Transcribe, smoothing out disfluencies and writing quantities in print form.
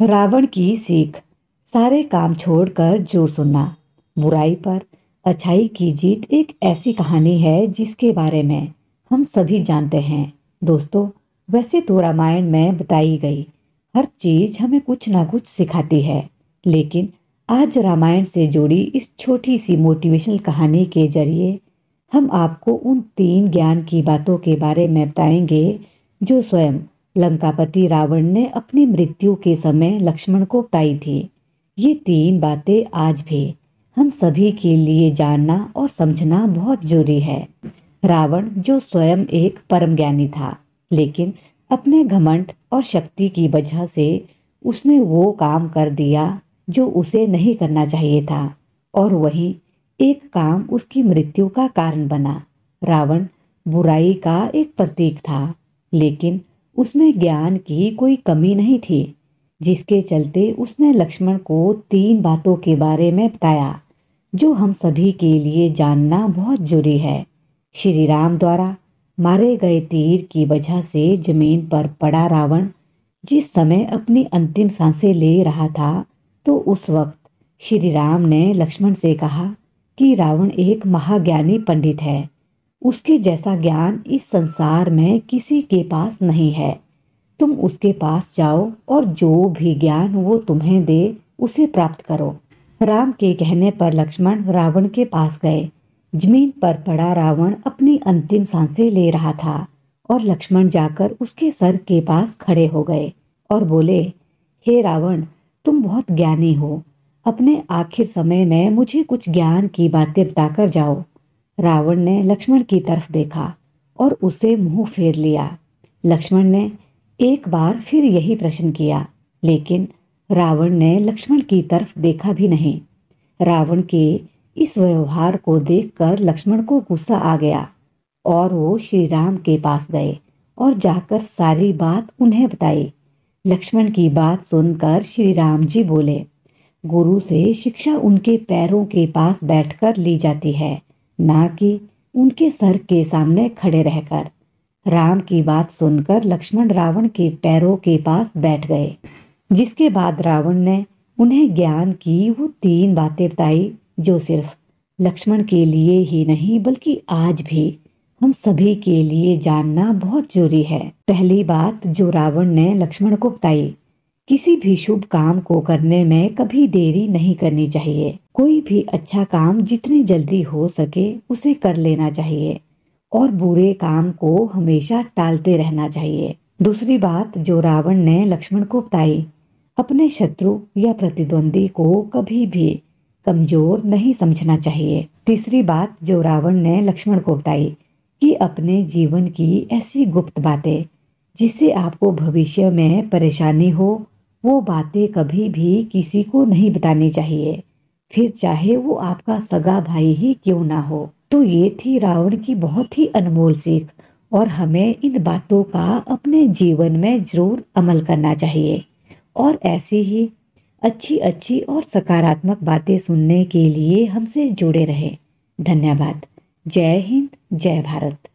रावण की सीख। सारे काम छोड़कर जो सुनना। बुराई पर अच्छाई की जीत एक ऐसी कहानी है जिसके बारे में हम सभी जानते हैं। दोस्तों, वैसे तो रामायण में बताई गई हर चीज हमें कुछ ना कुछ सिखाती है, लेकिन आज रामायण से जुड़ी इस छोटी सी मोटिवेशनल कहानी के जरिए हम आपको उन 3 ज्ञान की बातों के बारे में बताएंगे जो स्वयं लंकापति रावण ने अपनी मृत्यु के समय लक्ष्मण को बताई थी। ये 3 बातें आज भी हम सभी के लिए जानना और समझना बहुत जरूरी है। रावण जो स्वयं एक परम ज्ञानी था, लेकिन अपने घमंड और शक्ति की वजह से उसने वो काम कर दिया जो उसे नहीं करना चाहिए था, और वही एक काम उसकी मृत्यु का कारण बना। रावण बुराई का एक प्रतीक था, लेकिन उसमें ज्ञान की कोई कमी नहीं थी, जिसके चलते उसने लक्ष्मण को 3 बातों के बारे में बताया जो हम सभी के लिए जानना बहुत जरूरी है। श्री राम द्वारा मारे गए तीर की वजह से जमीन पर पड़ा रावण जिस समय अपनी अंतिम सांसें ले रहा था, तो उस वक्त श्री राम ने लक्ष्मण से कहा कि रावण एक महाज्ञानी पंडित है। उसके जैसा ज्ञान इस संसार में किसी के पास नहीं है। तुम उसके पास जाओ और जो भी ज्ञान वो तुम्हें दे उसे प्राप्त करो। राम के कहने पर लक्ष्मण रावण के पास गए। जमीन पर पड़ा रावण अपनी अंतिम सांसें ले रहा था, और लक्ष्मण जाकर उसके सर के पास खड़े हो गए और बोले, हे रावण, तुम बहुत ज्ञानी हो। अपने आखिर समय में मुझे कुछ ज्ञान की बातें बताकर जाओ। रावण ने लक्ष्मण की तरफ देखा और उसे मुंह फेर लिया। लक्ष्मण ने एक बार फिर यही प्रश्न किया, लेकिन रावण ने लक्ष्मण की तरफ देखा भी नहीं। रावण के इस व्यवहार को देखकर लक्ष्मण को गुस्सा आ गया, और वो श्री राम के पास गए और जाकर सारी बात उन्हें बताई। लक्ष्मण की बात सुनकर श्री राम जी बोले, गुरु से शिक्षा उनके पैरों के पास बैठकर ली जाती है, ना कि उनके सर के सामने खड़े रहकर। राम की बात सुनकर लक्ष्मण रावण के पैरों के पास बैठ गए, जिसके बाद रावण ने उन्हें ज्ञान की वो 3 बातें बताई जो सिर्फ लक्ष्मण के लिए ही नहीं बल्कि आज भी हम सभी के लिए जानना बहुत जरूरी है। पहली बात जो रावण ने लक्ष्मण को बताई, किसी भी शुभ काम को करने में कभी देरी नहीं करनी चाहिए। कोई भी अच्छा काम जितनी जल्दी हो सके उसे कर लेना चाहिए, और बुरे काम को हमेशा टालते रहना चाहिए। दूसरी बात जो रावण ने लक्ष्मण को बताई, अपने शत्रु या प्रतिद्वंदी को कभी भी कमजोर नहीं समझना चाहिए। तीसरी बात जो रावण ने लक्ष्मण को बताई कि अपने जीवन की ऐसी गुप्त बातें जिससे आपको भविष्य में परेशानी हो, वो बातें कभी भी किसी को नहीं बतानी चाहिए, फिर चाहे वो आपका सगा भाई ही क्यों ना हो। तो ये थी रावण की बहुत ही अनमोल सीख, और हमें इन बातों का अपने जीवन में जरूर अमल करना चाहिए। और ऐसी ही अच्छी अच्छी और सकारात्मक बातें सुनने के लिए हमसे जुड़े रहें। धन्यवाद। जय हिंद, जय भारत।